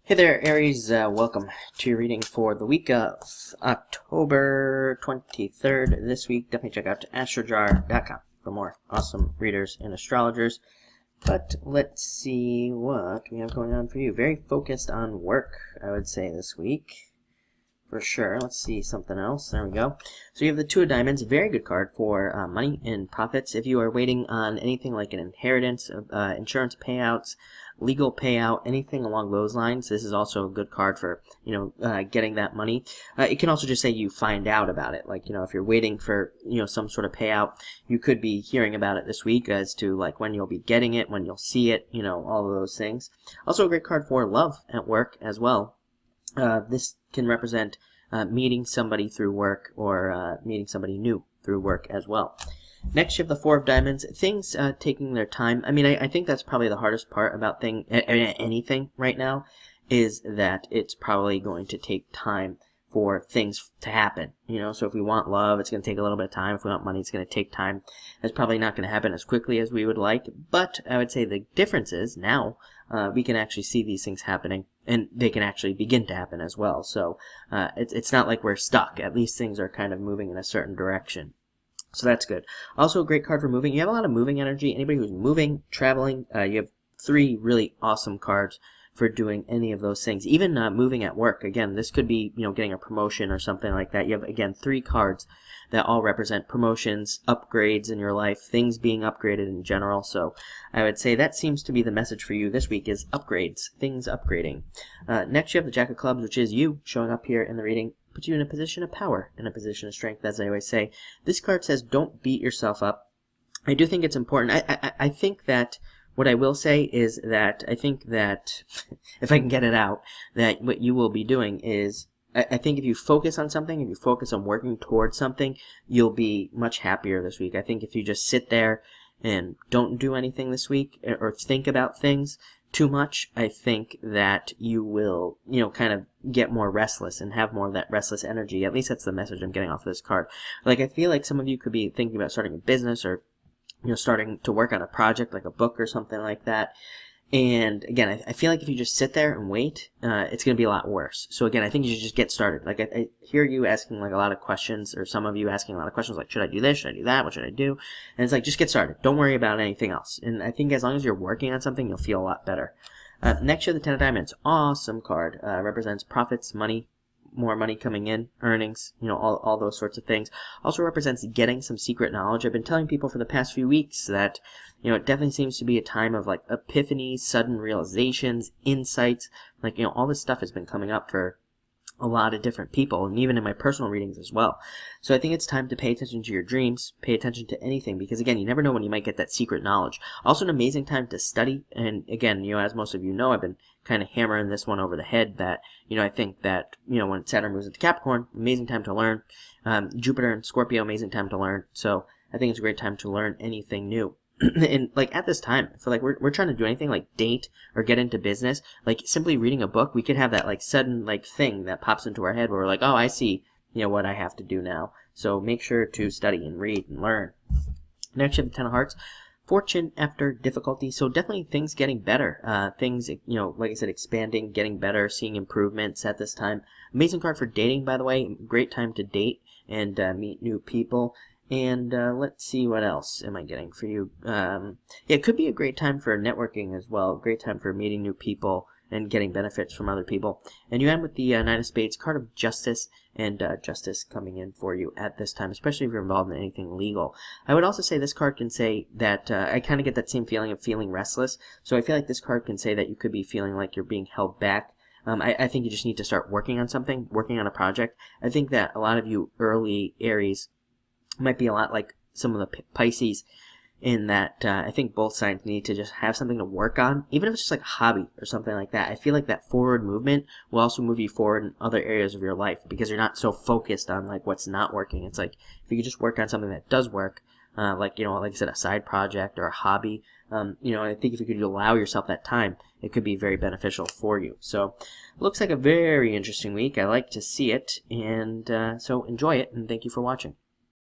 Hey there, Aries. Welcome to your reading for the week of October 23rd. This week, definitely check out astrojar.com for more awesome readers and astrologers. But let's see what we have going on for you. Very focused on work, I would say, this week. For sure. Let's see something else. There we go. So you have the Two of Diamonds. Very good card for money and profits. If you are waiting on anything like an inheritance, insurance payouts, legal payout, anything along those lines, this is also a good card for, getting that money. It can also just say you find out about it. Like, if you're waiting for, some sort of payout, you could be hearing about it this week as to, like, when you'll be getting it, when you'll see it, all of those things. Also a great card for love at work as well. This can represent meeting somebody through work or meeting somebody new through work as well. Next, you have the Four of Diamonds. Things taking their time. I mean, I think that's probably the hardest part about anything right now, is that it's probably going to take time for things to happen. So if we want love, it's going to take a little bit of time. If we want money, it's going to take time. It's probably not going to happen as quickly as we would like. But I would say the difference is now we can actually see these things happening, and they can actually begin to happen as well. So it's not like we're stuck. At least things are kind of moving in a certain direction. So that's good. Also a great card for moving. You have a lot of moving energy. Anybody who's moving, traveling, you have three really awesome cards for doing any of those things. Even moving at work. Again, this could be, getting a promotion or something like that. You have, again, three cards that all represent promotions, upgrades in your life, things being upgraded in general. So I would say that seems to be the message for you this week, is upgrades, things upgrading. Next, you have the Jack of Clubs, which is you showing up here in the reading. Puts you in a position of power, in a position of strength, as I always say. This card says don't beat yourself up. I do think it's important. I think that what I will say is that I think that, if I can get it out, that what you will be doing is, I think if you focus on something, if you focus on working towards something, you'll be much happier this week. I think if you just sit there and don't do anything this week, or think about things too much, I think that you will, kind of get more restless and have more of that restless energy. At least that's the message I'm getting off of this card. Like, I feel like some of you could be thinking about starting a business, or starting to work on a project like a book or something like that. And again, I feel like if you just sit there and wait, it's going to be a lot worse. So again, I think you should just get started. Like, I hear you asking like a lot of questions, or some of you asking a lot of questions like, should I do this? Should I do that? What should I do? And it's like, just get started. Don't worry about anything else. And I think as long as you're working on something, you'll feel a lot better. Next, you have the Ten of Diamonds. Awesome card. Represents profits, money, more money coming in, earnings, all those sorts of things. Also represents getting some secret knowledge. I've been telling people for the past few weeks that, it definitely seems to be a time of like epiphanies, sudden realizations, insights. Like, all this stuff has been coming up for a lot of different people, and even in my personal readings as well. So I think it's time to pay attention to your dreams, pay attention to anything, because again, you never know when you might get that secret knowledge. Also an amazing time to study, and again, as most of you know, I've been kind of hammering this one over the head that, I think that, when Saturn moves into Capricorn, amazing time to learn. Jupiter and Scorpio, amazing time to learn. So I think it's a great time to learn anything new. And like at this time, I feel like we're trying to do anything like date or get into business, like simply reading a book, we could have that like sudden like thing that pops into our head where we're like, oh, I see, what I have to do now. So make sure to study and read and learn. Next, you have the Ten of Hearts. Fortune after difficulty. So definitely things getting better. Things, like I said, expanding, getting better, seeing improvements at this time. Amazing card for dating, by the way. Great time to date and meet new people. And let's see, what else am I getting for you? It could be a great time for networking as well. Great time for meeting new people and getting benefits from other people. And you end with the Nine of Spades, card of justice, and justice coming in for you at this time, especially if you're involved in anything legal. I would also say this card can say that I kind of get that same feeling of feeling restless. So I feel like this card can say that you could be feeling like you're being held back. I think you just need to start working on something, working on a project. I think that a lot of you early Aries might be a lot like some of the Pisces, in that I think both sides need to just have something to work on, even if it's just like a hobby or something like that. I feel like that forward movement will also move you forward in other areas of your life, because you're not so focused on like what's not working. It's like if you could just work on something that does work, like I said, a side project or a hobby. I think if you could allow yourself that time, it could be very beneficial for you. So looks like a very interesting week. I like to see it, and so enjoy it, and thank you for watching.